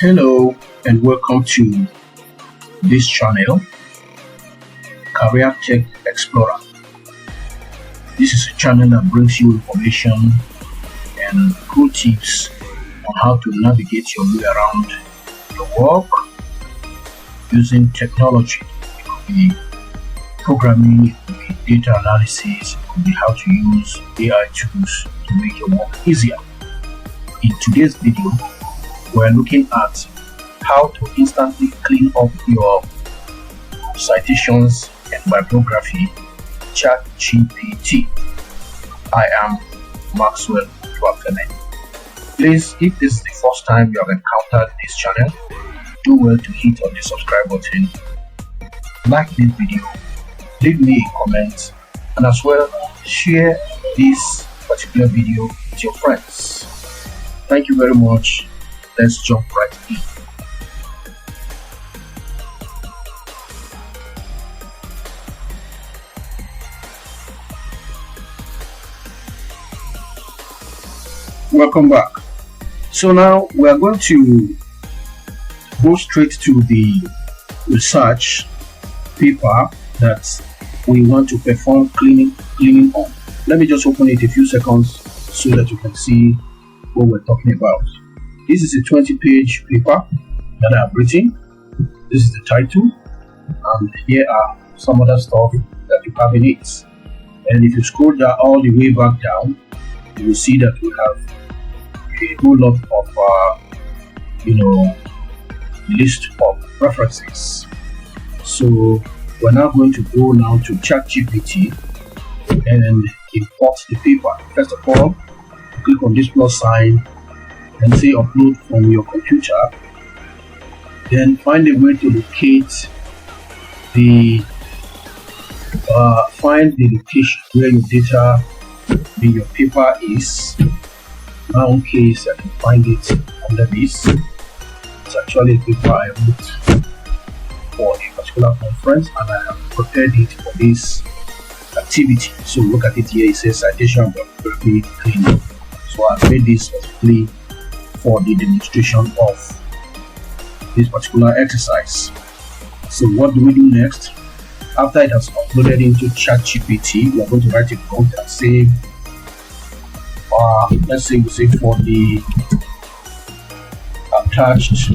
Hello and welcome to this channel, Career Tech Explorer. This is a channel that brings you information and cool tips on how to navigate your way around the work using technology. It could be programming, it could be data analysis, it could be how to use AI tools to make your work easier. In today's video, we're looking at how to instantly clean up your citations and bibliography ChatGPT. I am Maxwell. Please, if this is the first time you have encountered this channel, do well to hit on the subscribe button, like this video, leave me a comment, and as well share this particular video with your friends. Thank you very much. Let's jump right in. Welcome back. So now we are going to go straight to the research paper that we want to perform cleaning on. Let me just open it a few seconds so that you can see what we're talking about. This is a 20-page paper that I've written. This is the title, and here are some other stuff that you have in it. And if you scroll down all the way back down, you will see that we have a whole lot of list of references. So we're now going to go now to ChatGPT and import the paper. First of all, click on this plus sign and say upload from your computer. Then find a way to locate the location where your data in your paper is. In my own case, I can find it under this. It's actually a paper I wrote for a particular conference, and I have prepared it for this activity. So look at it here. It says citation bibliography cleanup. So I made this specifically for the demonstration of this particular exercise. So what do we do next? After it has uploaded into ChatGPT, we are going to write a prompt and say, let's say we say for the attached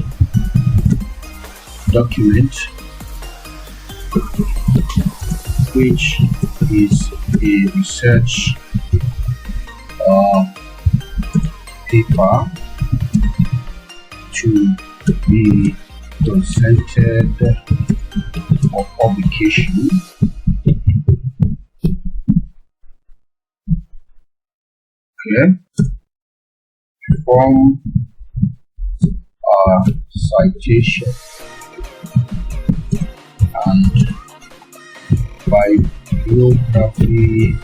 document, which is a research paper to be presented for publication. Okay. From a citation and bibliography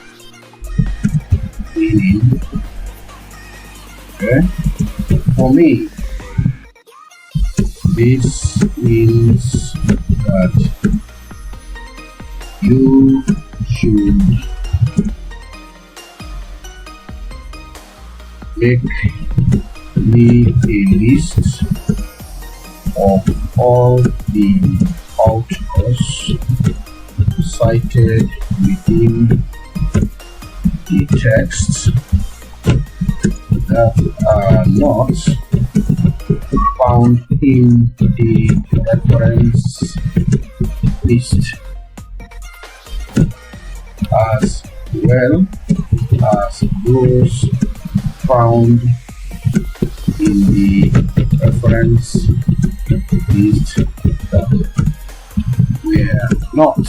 meaning. Okay. For me, this means that you should make me a list of all the authors cited within the text that are not found in the reference list, as well as those found in the reference list that were not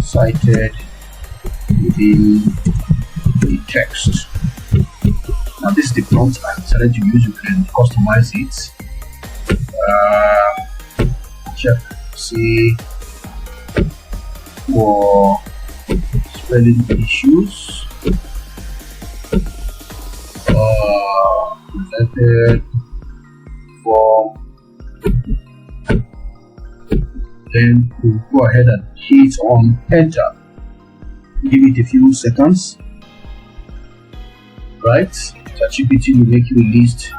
cited within the text. Now this is the prompt I decided to use. You can customize it. Check, see, for spelling issues. Presented for. Then we'll go ahead and hit on enter. Give it a few seconds. Right? ChatGPT will make you a list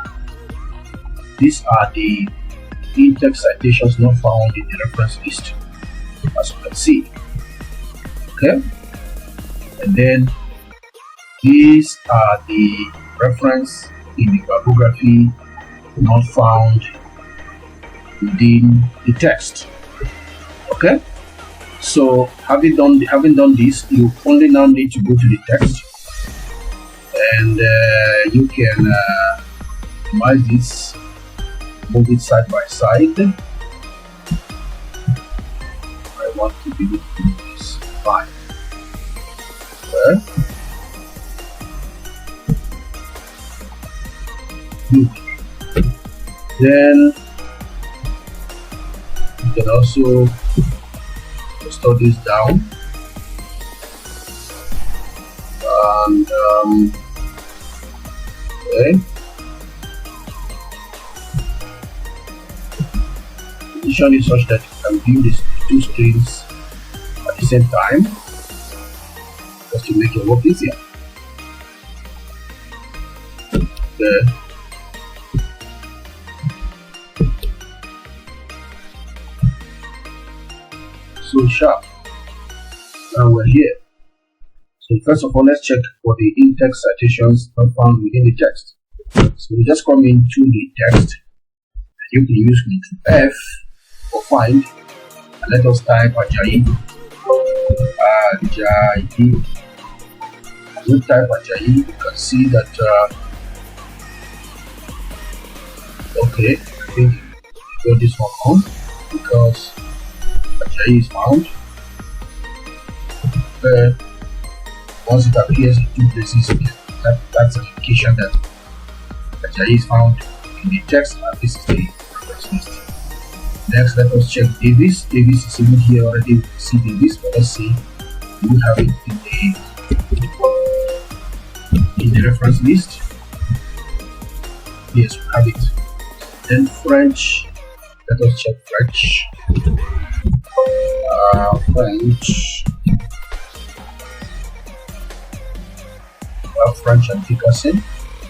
these are the in-text citations not found in the reference list, as you can see. Okay, and then these are the reference in the bibliography not found within the text. Okay, so having done this, you only now need to go to the text, and you can minimize this, move it side by side. I want to be able to do this. Fine. Okay. Good. Then you can also store this down, and okay. Position is such that you can view these two screens at the same time, just to make your work easier. Okay. So sharp. Now we're here. So first of all, let's check for the in-text citations not found within the text. So we just come into the text. You can use Ctrl F for find, and let us type Ajayi. Ajayi. As we type Ajayi, you can see that okay, I think we got this one on because Ajayi is found. Once it appears in two places, that's an indication that Ajayi is found in the text, and this is the reference list. Next, let us check Davis. Davis is even here already. We see Davis, but let's see, do we have it in the reference list? Yes, we have it. Then French, let us check French. French. French and Dickerson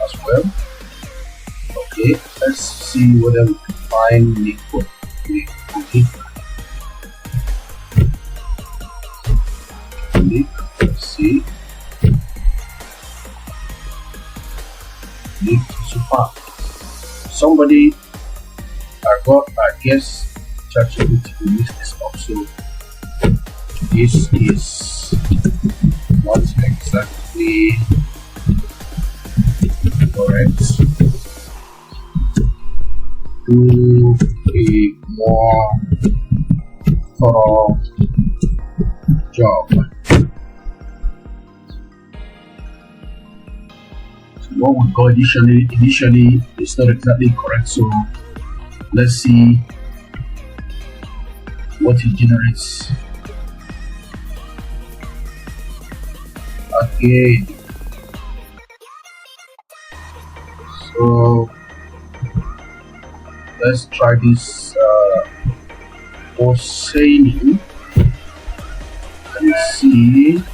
as well. Okay, let's see whether we can find Nico. Let's see. Nick Super. Somebody, I guess ChatGPT will mix this up. So this is not exactly correct. Do a more thorough job. So what we got initially is not exactly correct. So let's see what it generates. Okay. So let's try this Hosseini and see if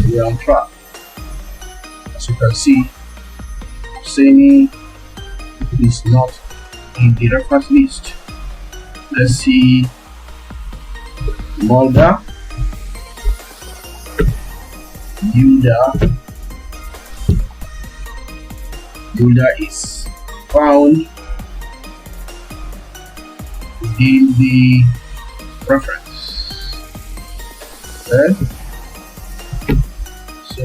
we are on track. As you can see, Hosseini is not in the reference list. Let's see Mulder, Mulder is found in the reference. Okay. So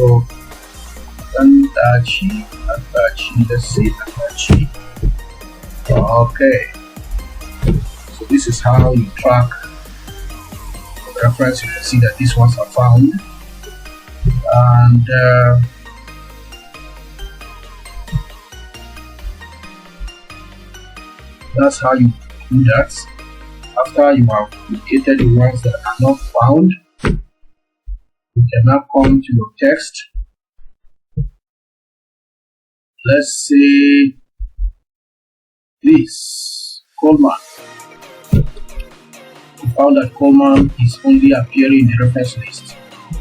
Andachi, let's see Andachi. Okay. So this is how you track the reference. You can see that these ones are found, and that's how you do that. After you have located the ones that are not found, you can now come to your text. Let's say this Coleman. You found that Coleman is only appearing in the reference list.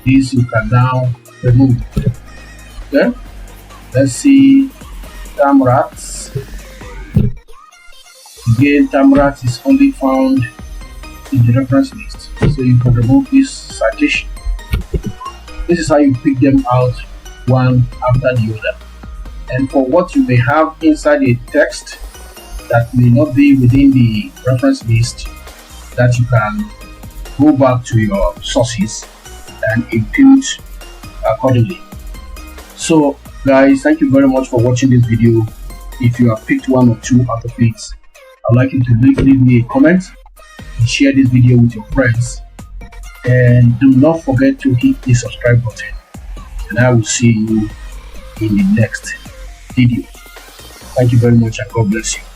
This you can now remove. Okay. Let's see Tamrat. Again, Tamrat is only found in the reference list. So you can remove this citation. This is how you pick them out one after the other. And for what you may have inside a text that may not be within the reference list, that you can go back to your sources and impute accordingly. So guys, thank you very much for watching this video. If you have picked one or two out of it, I'd like you to leave me a comment and share this video with your friends, and do not forget to hit the subscribe button, and I will see you in the next video. Thank you very much, and God bless you.